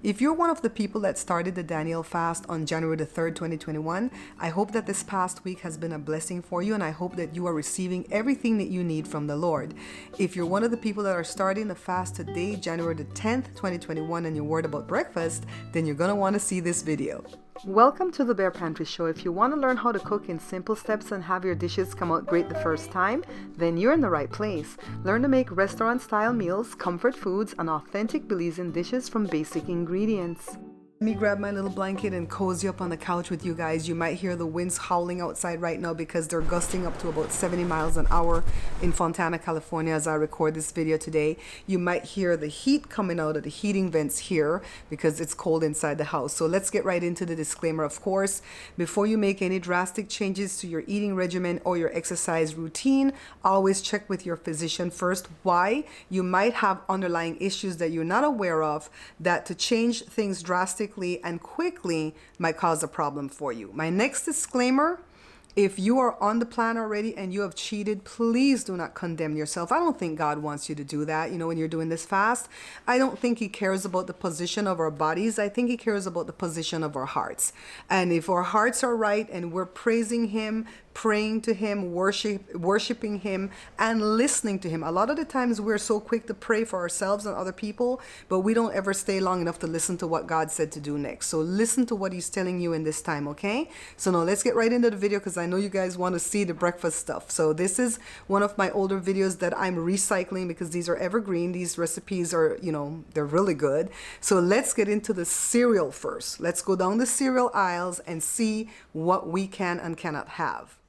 If you're one of the people that started the Daniel fast on January the 3rd, 2021, I hope that this past week has been a blessing for you, and I hope that you are receiving everything that you need from the Lord. If you're one of the people that are starting the fast today, January the 10th, 2021, and you're worried about breakfast, then you're going to want to see this video. Welcome to the Bare Pantry Show. If you want to learn how to cook in simple steps and have your dishes come out great the first time, then you're in the right place. Learn to make restaurant-style meals, comfort foods, and authentic Belizean dishes from basic ingredients. Let me grab my little blanket and cozy up on the couch with you guys. You might hear the winds howling outside right now because they're gusting up to about 70 miles an hour in Fontana, California as I record this video today. You might hear the heat coming out of the heating vents here because it's cold inside the house. So let's get right into the disclaimer. Of course, before you make any drastic changes to your eating regimen or your exercise routine, always check with your physician first. Why? You might have underlying issues that you're not aware of that to change things drastically and quickly might cause a problem for you. My next disclaimer: if you are on the plan already and you have cheated, please do not condemn yourself. I don't think God wants you to do that. You know, when you're doing this fast, I don't think He cares about the position of our bodies. I think He cares about the position of our hearts. And if our hearts are right and we're praising Him, praying to Him, worshiping Him, and listening to Him. A lot of the times we're so quick to pray for ourselves and other people, but we don't ever stay long enough to listen to what God said to do next. So listen to what He's telling you in this time, okay? So now let's get right into the video because I know you guys want to see the breakfast stuff. So this is one of my older videos that I'm recycling because these are evergreen. These recipes are, you know, they're really good. So let's get into the cereal first. Let's go down the cereal aisles and see what we can and cannot have.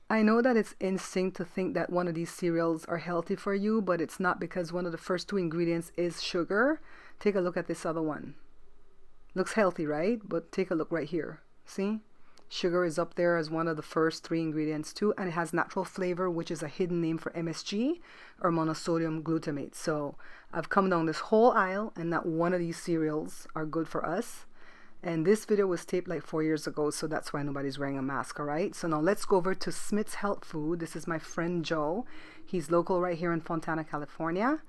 I know that it's instinct to think that one of these cereals are healthy for you, but it's not because one of the first two ingredients is sugar. Take a look at this other one. Looks healthy, right? But take a look right here. See? Sugar is up there as one of the first three ingredients too, and it has natural flavor, which is a hidden name for MSG or monosodium glutamate. So I've come down this whole aisle and not one of these cereals are good for us. And this video was taped like 4 years ago, so that's why nobody's wearing a mask, all right? So now let's go over to Smith's Health Food. This is my friend Joe. He's local right here in Fontana, California,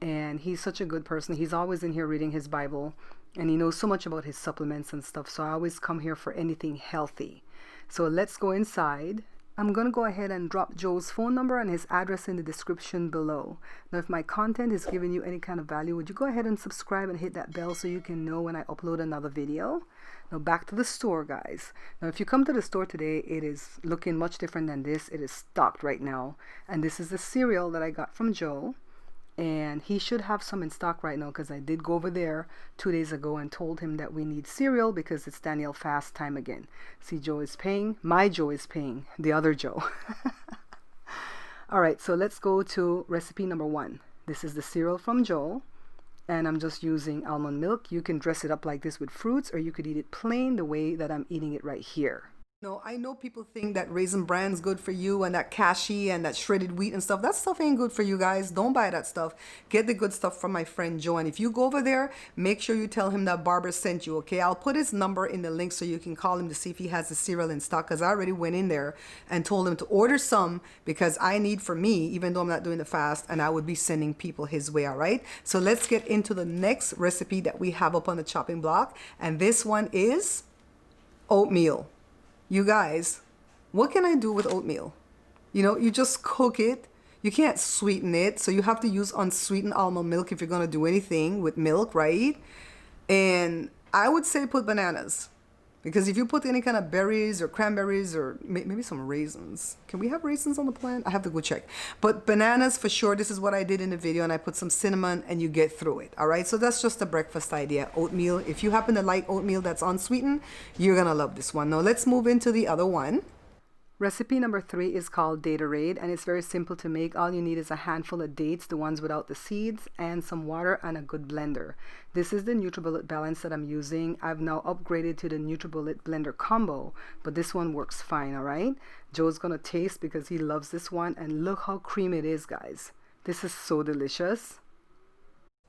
and he's such a good person. He's always in here reading his Bible, and he knows so much about his supplements and stuff, so I always come here for anything healthy. So let's go inside. I'm going to go ahead and drop Joe's phone number and his address in the description below. Now, if my content is giving you any kind of value, would you go ahead and subscribe and hit that bell so you can know when I upload another video? Now, back to the store, guys. Now, if you come to the store today, it is looking much different than this. It is stocked right now. And this is the cereal that I got from Joe. And he should have some in stock right now because I did go over there 2 days ago and told him that we need cereal because it's Daniel fast time again. See, Joe is paying. My Joe is paying. The other Joe. All right, so let's go to recipe number 1. This is the cereal from Joe. And I'm just using almond milk. You can dress it up like this with fruits, or you could eat it plain the way that I'm eating it right here. No, I know people think that Raisin Bran's good for you and that cashew and that shredded wheat and stuff. That stuff ain't good for you guys. Don't buy that stuff. Get the good stuff from my friend Joe. And if you go over there, make sure you tell him that Barbara sent you, okay? I'll put his number in the link so you can call him to see if he has the cereal in stock, because I already went in there and told him to order some because I need for me, even though I'm not doing the fast, and I would be sending people his way, all right? So let's get into the next recipe that we have up on the chopping block. And this one is oatmeal. You guys, what can I do with oatmeal? You know, you just cook it. You can't sweeten it, so you have to use unsweetened almond milk if you're going to do anything with milk, right? And I would say put bananas, because if you put any kind of berries or cranberries or maybe some raisins. Can we have raisins on the plant? I have to go check. But bananas for sure. This is what I did in the video, and I put some cinnamon and you get through it. All right, so that's just a breakfast idea. Oatmeal. If you happen to like oatmeal that's unsweetened, you're going to love this one. Now let's move into the other one. Recipe number 3 is called Daterade, and it's very simple to make. All you need is a handful of dates, the ones without the seeds, and some water and a good blender. This is the NutriBullet balance that I'm using. I've now upgraded to the NutriBullet blender combo, but this one works fine, all right? Joe's gonna taste because he loves this one, and look how creamy it is, guys. This is so delicious.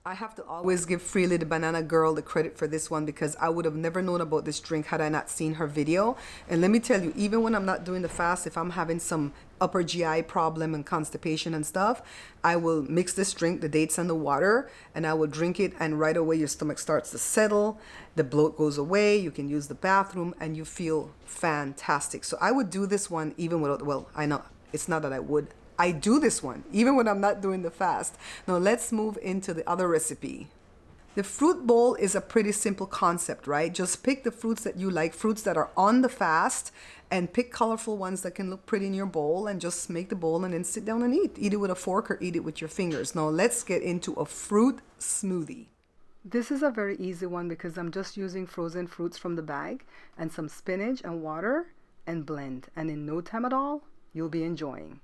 I have to always give Freely the Banana Girl the credit for this one because I would have never known about this drink had I not seen her video. And let me tell you, even when I'm not doing the fast, if I'm having some upper GI problem and constipation and stuff, I will mix this drink, the dates and the water, and I will drink it, and right away your stomach starts to settle, the bloat goes away, you can use the bathroom, and you feel fantastic. So I would do this one even without, well, I know it's not that I do this one even when I'm not doing the fast. Now let's move into the other recipe. The fruit bowl is a pretty simple concept, right? Just pick the fruits that you like, fruits that are on the fast, and pick colorful ones that can look pretty in your bowl, and just make the bowl and then sit down and eat. Eat it with a fork or eat it with your fingers. Now let's get into a fruit smoothie. This is a very easy one because I'm just using frozen fruits from the bag and some spinach and water and blend. And in no time at all, you'll be enjoying.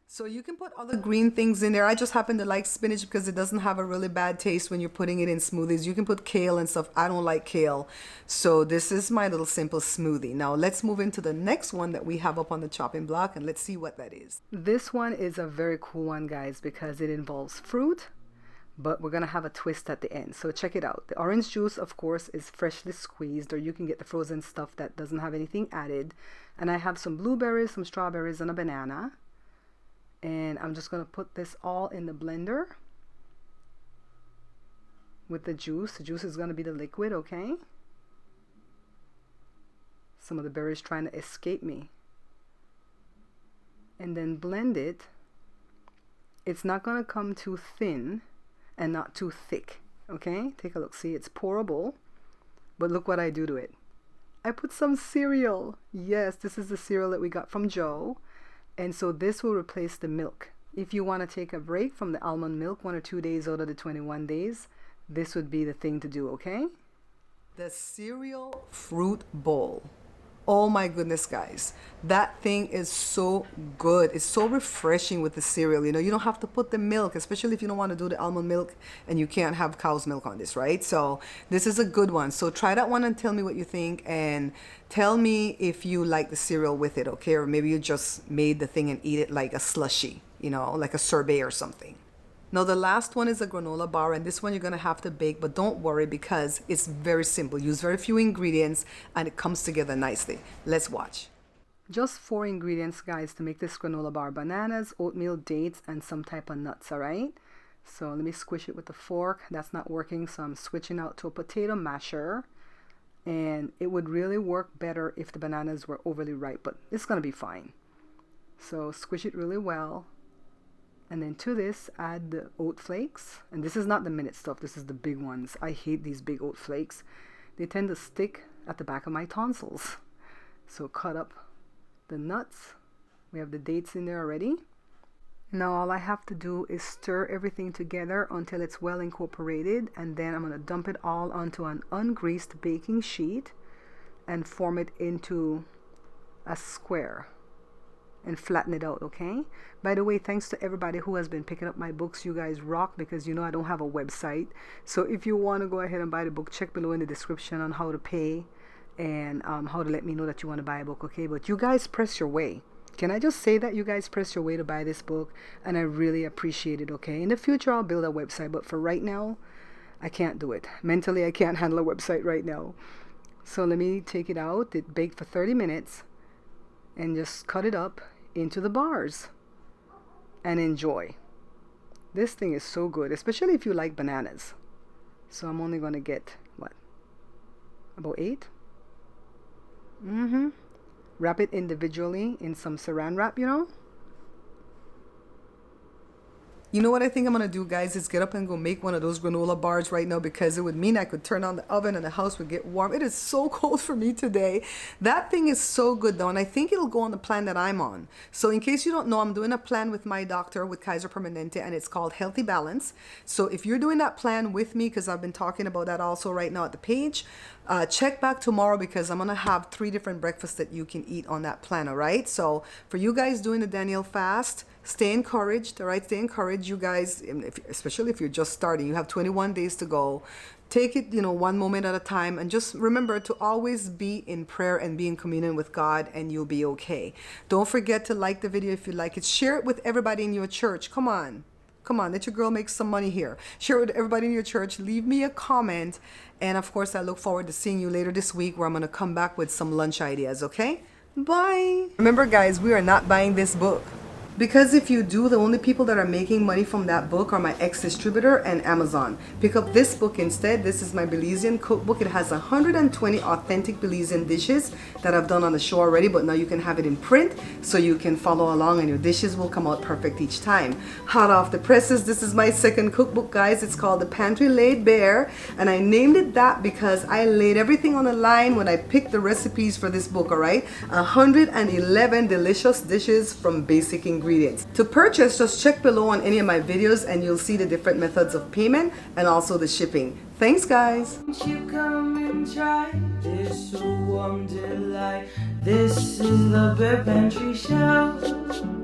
So you can put other green things in there. I just happen to like spinach because it doesn't have a really bad taste when you're putting it in smoothies. You can put kale and stuff. I don't like kale. So this is my little simple smoothie. Now let's move into the next one that we have up on the chopping block, and let's see what that is. This one is a very cool one, guys, because it involves fruit, but we're going to have a twist at the end. So check it out. The orange juice, of course, is freshly squeezed, or you can get the frozen stuff that doesn't have anything added. And I have some blueberries, some strawberries, and a banana. And I'm just going to put this all in the blender with the juice. The juice is going to be the liquid, okay? Some of the berries trying to escape me. And then blend it. It's not going to come too thin and not too thick, okay? Take a look. See, it's pourable, but look what I do to it. I put some cereal. Yes, this is the cereal that we got from Joe. And so this will replace the milk. If you want to take a break from the almond milk 1 or 2 days out of the 21 days, this would be the thing to do, okay? The cereal fruit bowl. Oh my goodness, guys. That thing is so good. It's so refreshing with the cereal. You know, you don't have to put the milk, especially if you don't want to do the almond milk and you can't have cow's milk on this, right? So this is a good one. So try that one and tell me what you think, and tell me if you like the cereal with it, okay? Or maybe you just made the thing and eat it like a slushie, you know, like a sorbet or something. Now the last one is a granola bar, and this one you're going to have to bake, but don't worry because it's very simple. Use very few ingredients and it comes together nicely. Let's watch. Just 4 ingredients, guys, to make this granola bar: bananas, oatmeal, dates, and some type of nuts, all right? So let me squish it with the fork. That's not working, so I'm switching out to a potato masher. And it would really work better if the bananas were overly ripe, but it's going to be fine. So squish it really well. And then to this, add the oat flakes. And this is not the minute stuff. This is the big ones. I hate these big oat flakes. They tend to stick at the back of my tonsils. So cut up the nuts. We have the dates in there already. Now all I have to do is stir everything together until it's well incorporated. And then I'm going to dump it all onto an ungreased baking sheet and form it into a square. And flatten it out, okay? By the way, thanks to everybody who has been picking up my books. You guys rock, because you know I don't have a website. So if you want to go ahead and buy the book, check below in the description on how to pay and how to let me know that you want to buy a book, okay? But you guys press your way. Can I just say that you guys press your way to buy this book? And I really appreciate it, okay? In the future, I'll build a website, but for right now, I can't do it. Mentally, I can't handle a website right now. So let me take it out. It baked for 30 minutes and just cut it up into the bars and enjoy. This thing is so good, especially if you like bananas. So I'm only going to get what, about 8. Wrap it individually in some saran wrap, you know. You know what I think I'm going to do, guys, is get up and go make one of those granola bars right now, because it would mean I could turn on the oven and the house would get warm. It is so cold for me today. That thing is so good, though, and I think it'll go on the plan that I'm on. So in case you don't know, I'm doing a plan with my doctor, with Kaiser Permanente, and it's called Healthy Balance. So if you're doing that plan with me, because I've been talking about that also right now at the page, check back tomorrow, because I'm going to have 3 different breakfasts that you can eat on that plan, all right? So for you guys doing the Daniel fast, stay encouraged, all right? Stay encouraged, you guys, especially if you're just starting. You have 21 days to go. Take it, you know, one moment at a time, and just remember to always be in prayer and be in communion with God, and you'll be okay. Don't forget to like the video if you like it. Share it with everybody in your church. Come on. Come on, let your girl make some money here. Share with everybody in your church. Leave me a comment. And of course, I look forward to seeing you later this week where I'm going to come back with some lunch ideas, okay? Bye. Remember, guys, we are not buying this book. Because if you do, the only people that are making money from that book are my ex-distributor and Amazon. Pick up this book instead. This is my Belizean Cookbook. It has 120 authentic Belizean dishes that I've done on the show already, but now you can have it in print so you can follow along and your dishes will come out perfect each time. Hot off the presses, this is my second cookbook, guys. It's called the Pantry Laid Bare, and I named it that because I laid everything on the line when I picked the recipes for this book, all right? 111 delicious dishes from basic ingredients. To purchase, just check below on any of my videos and you'll see the different methods of payment and also the shipping. Thanks, guys. Won't you come and try this warm delight? This is the Bare Pantry Show.